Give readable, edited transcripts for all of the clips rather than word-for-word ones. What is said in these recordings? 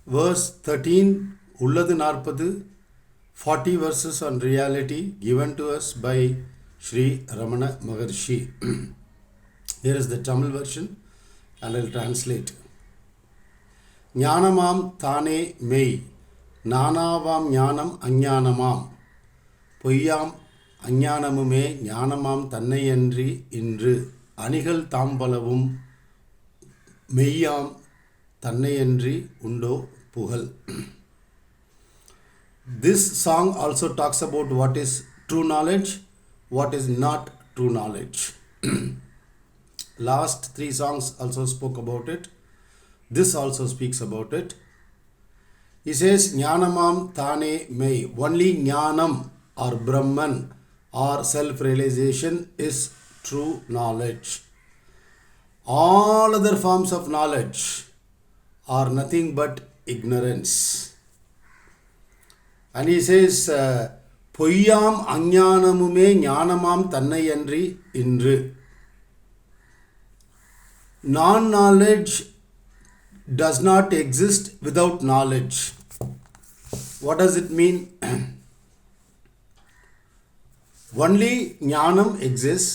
verse 13, Ulladhu Naarpadhu, 40 verses on reality given to us by Sri Ramana Maharshi. Here is the Tamil version and I will translate. Jnanamam thane mei, nanavam jnanam ajnanamam, பொய்யாம் அஞ்ஞானமுமே ஞானமாம் தன்னையன்றி இன்று அணிகள் தாம்பலவும் மெய்யாம் தன்னையன்றி உண்டோ புகழ். This song also talks about what is true knowledge, what is not true knowledge. Last three songs also spoke about it. This also speaks about it. He says, Jnanamam thane mei. Only Jnanam or Brahman or self-realization is true knowledge. All other forms of knowledge are nothing but ignorance. And he says, Poyyam ajnanamume jnanamam tannayandri indru. Non-knowledge does not exist without knowledge. What does it mean? Only jnanam exists,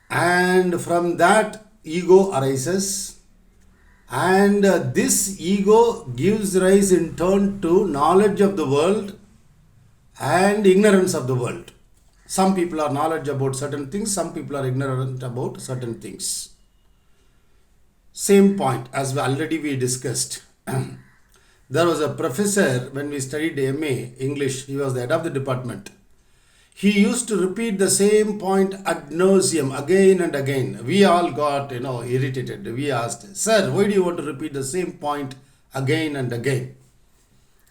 and from that ego arises, and this ego gives rise in turn to knowledge of the world and ignorance of the world. Some people are knowledgeable about certain things, some people are ignorant about certain things. Same point as we discussed. There was a professor when we studied MA English, he was the head of the department. He used to repeat the same point ad nauseum again and again. We all got, irritated. We asked, Sir, why do you want to repeat the same point again and again?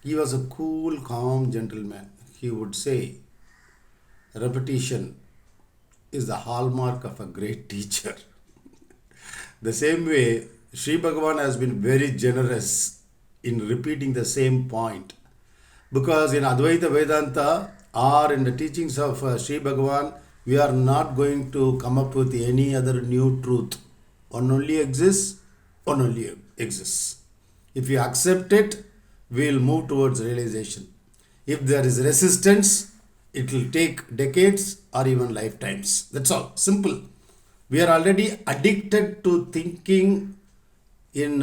He was a cool, calm gentleman. He would say, repetition is the hallmark of a great teacher. The same way, Sri Bhagavan has been very generous in repeating the same point. Because in Advaita Vedanta or in the teachings of Sri Bhagavan, we are not going to come up with any other new truth. One only exists, one only exists. If you accept it, we will move towards realization. If there is resistance, it will take decades or even lifetimes. That's all. Simple. We are already addicted to thinking in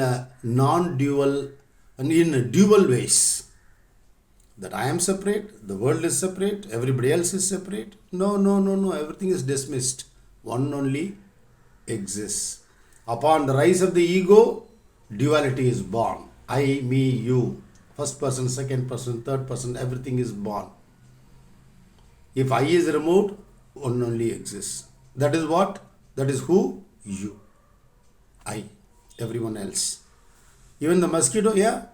non-dual and in dual ways. That I am separate, the world is separate, everybody else is separate. No. Everything is dismissed. One only exists. Upon the rise of the ego, duality is born. I, me, you. First person, second person, third person, everything is born. If I is removed, one only exists. That is what? That is who? You. I. Everyone else. Even the mosquito, yeah.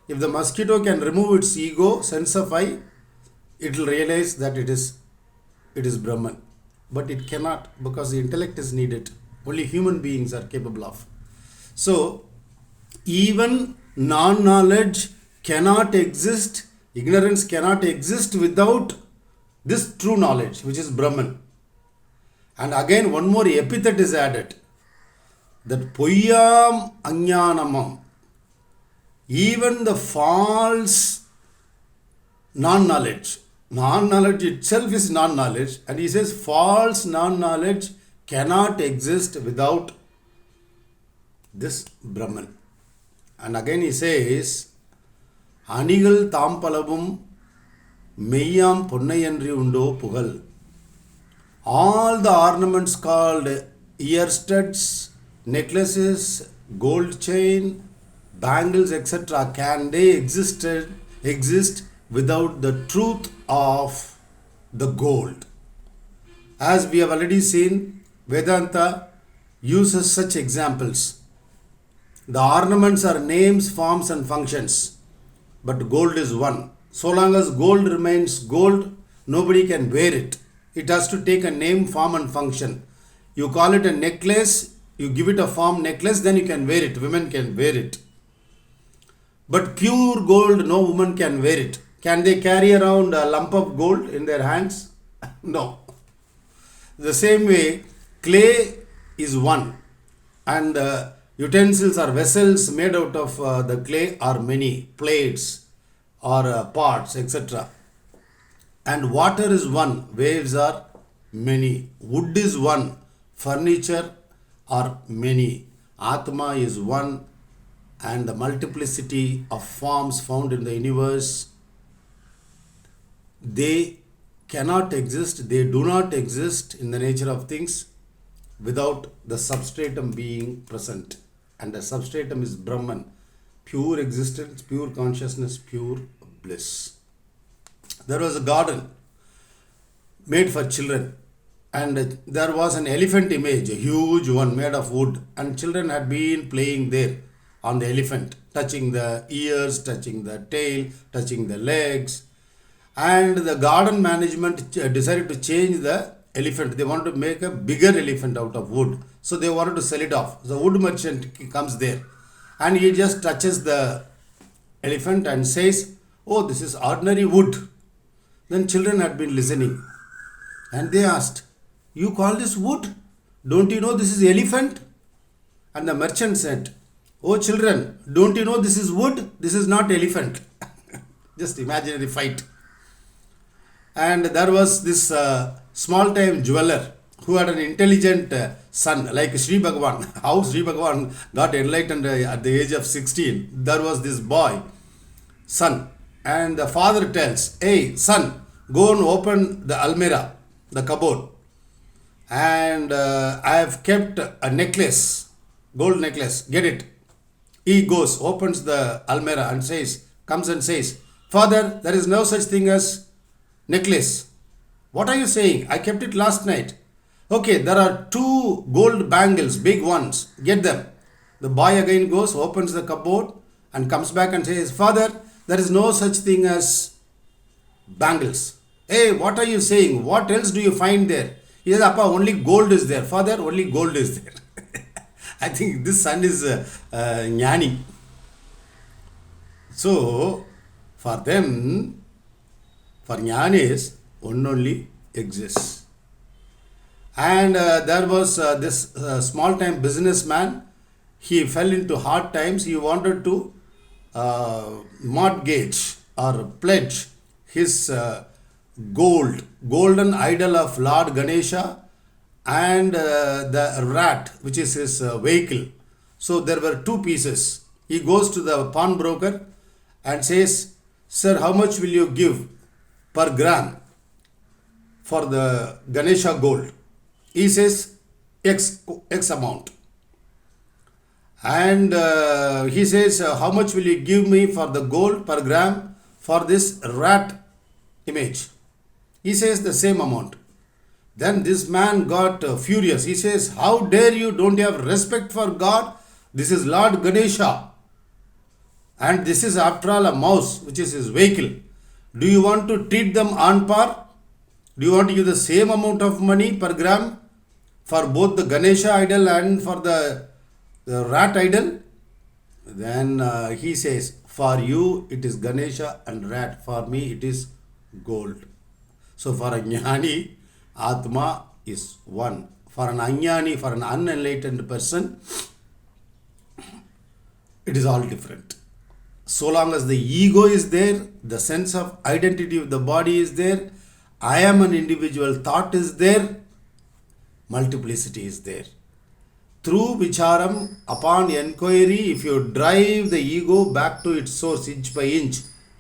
If the mosquito can remove its ego, sense of I, it will realize that it is Brahman. But it cannot, because the intellect is needed. Only human beings are capable of. So, even non-knowledge cannot exist, ignorance cannot exist without this true knowledge, which is Brahman. And again, one more epithet is added. That Poyyam Ajnanamam. Even the false non-knowledge. Non-knowledge itself is non-knowledge. And he says false non-knowledge cannot exist without this Brahman. And again he says, Anigal Tampalavum Meyyam Punnayandri Undo Pugal. All the ornaments called ear studs, necklaces, gold chain, bangles, etc., can they exist without the truth of the gold? As we have already seen, Vedanta uses such examples. The ornaments are names, forms and functions, but gold is one. So long as gold remains gold, nobody can wear it. It has to take a name, form and function. You call it a necklace, you give it a form necklace, then you can wear it. Women can wear it. But pure gold, no woman can wear it. Can they carry around a lump of gold in their hands? No. The same way, clay is one and Utensils or vessels made out of the clay are many, plates or pots, etc. And water is one, waves are many. Wood is one, furniture are many. Atma is one, and the multiplicity of forms found in the universe, they cannot exist, they do not exist in the nature of things without the substratum being present. And the substratum is Brahman, pure existence, pure consciousness, pure bliss. There was a garden made for children, and there was an elephant image, a huge one made of wood, and children had been playing there on the elephant, touching the ears, touching the tail, touching the legs. And the garden management decided to change the elephant. They wanted to make a bigger elephant out of wood, so they wanted to sell it off. The wood merchant comes there, and he just touches the elephant and says, "Oh, this is ordinary wood." Then children had been listening, and they asked, "You call this wood? Don't you know this is elephant?" And the merchant said, "Oh children, don't you know this is wood? This is not elephant." Just imaginary fight. And there was this small-time jeweler who had an intelligent son, like Sri Bhagavan. How Sri Bhagavan got enlightened at the age of 16. There was this boy, son, and the father tells, "Hey, son, go and open the almirah, the cupboard. And I have kept a necklace, gold necklace, get it." He goes, opens the almirah and comes and says, "Father, there is no such thing as necklace." "What are you saying? I kept it last night." "Okay, there are two gold bangles, big ones, get them." The boy again goes, opens the cupboard and comes back and says, "Father, there is no such thing as bangles." "Hey, what are you saying? What else do you find there?" He says, "Appa, only gold is there." "Father, only gold is there." I think this son is jnani. So, for them, for jnanis, one only exists. And there was this small-time businessman. He fell into hard times. He wanted to mortgage or pledge his golden idol of Lord Ganesha and the rat, which is his vehicle. So there were two pieces. He goes to the pawnbroker and says, "Sir, how much will you give per gram for the Ganesha gold?" He says, X amount. And he says, "How much will you give me for the gold per gram for this rat image?" He says the same amount. Then this man got furious. He says, "How dare you? Don't you have respect for God? This is Lord Ganesha. And this is after all a mouse, which is his vehicle. Do you want to treat them on par? Do you want to give the same amount of money per gram for both the Ganesha idol and for the rat idol?" Then he says, "For you it is Ganesha and rat. For me it is gold." So for a jnani, Atma is one. For an ajnani, for an unenlightened person, it is all different. So long as the ego is there, the sense of identity of the body is there, I am an individual thought is there, multiplicity is there. Through vicharam, upon enquiry, if you drive the ego back to its source inch by inch,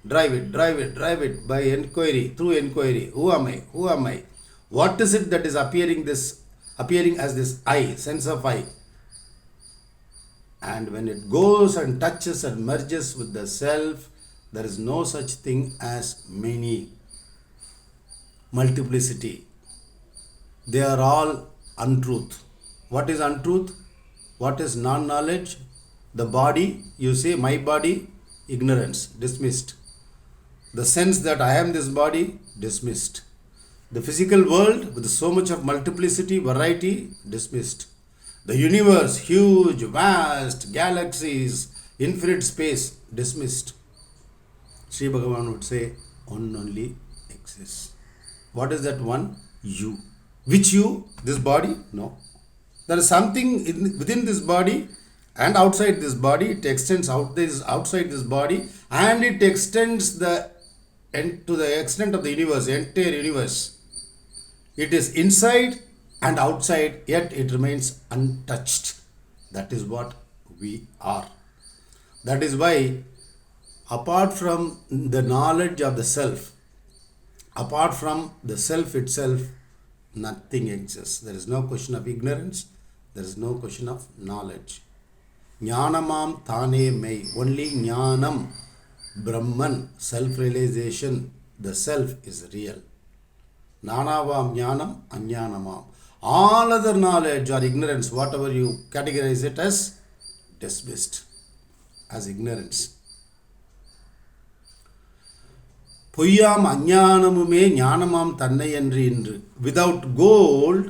drive it by enquiry, through enquiry. Who am I? Who am I? What is it that is appearing as this I, sense of I? And when it goes and touches and merges with the self, there is no such thing as many. Multiplicity. They are all untruth. What is untruth? What is non-knowledge? The body, you say my body, ignorance, dismissed. The sense that I am this body, dismissed. The physical world with so much of multiplicity, variety, dismissed. The universe, huge, vast, galaxies, infinite space, dismissed. Sri Bhagavan would say, one only exists. What is that one? You. Which you? This body? No. There is something within this body and outside this body. It extends outside this body, and it extends to the extent of the universe, entire universe. It is inside and outside, yet it remains untouched. That is what we are. That is why, apart from the knowledge of the self, apart from the self itself, nothing exists. There is no question of ignorance, there is no question of knowledge. Jnanamam thane may, only jnanam, Brahman, self-realization, the self is real. Nanavam jnanam ajnanamam. All other knowledge or ignorance, whatever you categorize it as, dismissed as ignorance. பொய்யாம் அஞ்ஞானமுமே ஞானமாம் தன்னை என்று. Without gold,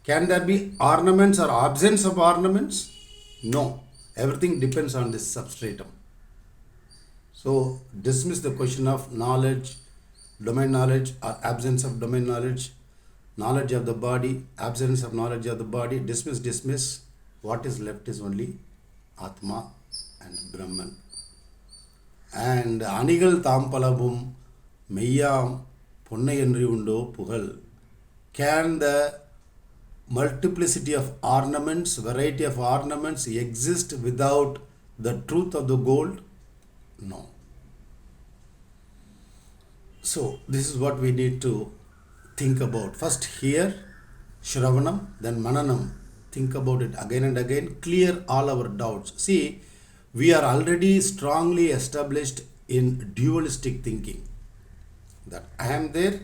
can there be ornaments or absence of ornaments? No. Everything depends on this substratum. So, dismiss the question of knowledge, domain knowledge or absence of domain knowledge, knowledge of the body, absence of knowledge of the body. Dismiss. What is left is only Atma and Brahman. And Anigal Tampalabum மெய்யாம் பொன்னை என்று உண்டோ புகழ். Can the multiplicity of ornaments, variety of ornaments exist without the truth of the gold? No. So this is what we need to think about. First hear, Shravanam, then Mananam. Think about it again and again. Clear all our doubts. See, we are already strongly established in dualistic thinking. That I am there,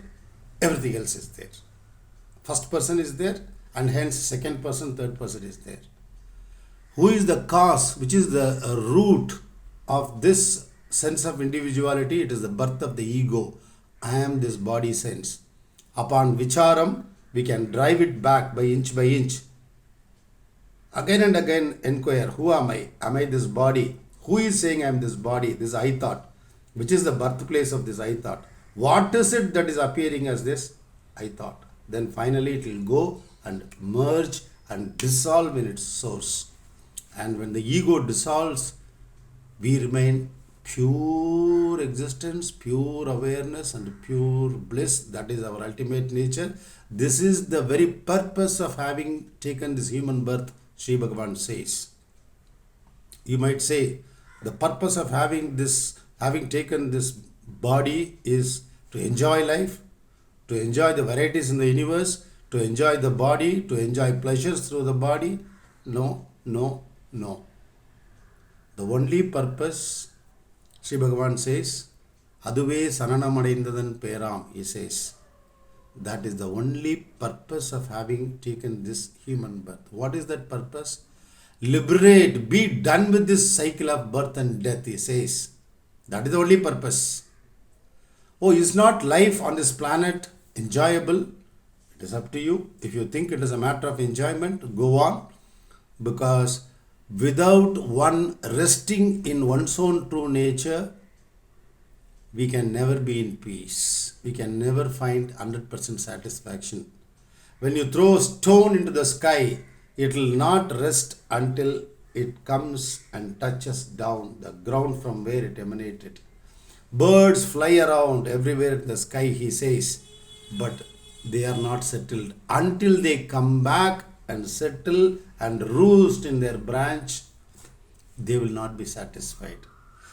everything else is there. First person is there, and hence second person, third person is there. Who is the cause, which is the root of this sense of individuality? It is the birth of the ego. I am this body sense. Upon vicharam, we can drive it back by inch. Again and again inquire, who am I? Am I this body? Who is saying I am this body? This I thought. Which is the birthplace of this I thought? What is it that is appearing as this I thought? Then finally it will go and merge and dissolve in its source. And when the ego dissolves, we remain pure existence, pure awareness and pure bliss. That is our ultimate nature. This is the very purpose of having taken this human birth, Sri Bhagavan says. You might say, the purpose of having taken this body is to enjoy life, to enjoy the varieties in the universe, to enjoy the body, to enjoy pleasures through the body. No. The only purpose, Sri Bhagavan says, Aduve sananamaindadan peram, he says. That is the only purpose of having taken this human birth. What is that purpose? Liberate, be done with this cycle of birth and death, he says. That is the only purpose. Oh, is not life on this planet enjoyable? It is up to you. If you think it is a matter of enjoyment, go on. Because without one resting in one's own true nature, we can never be in peace. We can never find 100% satisfaction. When you throw a stone into the sky, it will not rest until it comes and touches down the ground from where it emanated. Birds fly around everywhere in the sky, he says, but they are not settled. Until they come back and settle and roost in their branch, they will not be satisfied.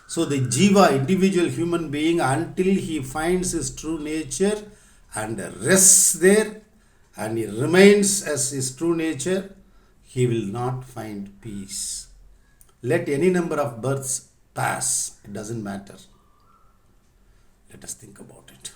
So the jiva, individual human being, until he finds his true nature and rests there and he remains as his true nature, he will not find peace. Let any number of births pass, it doesn't matter. Let us think about it.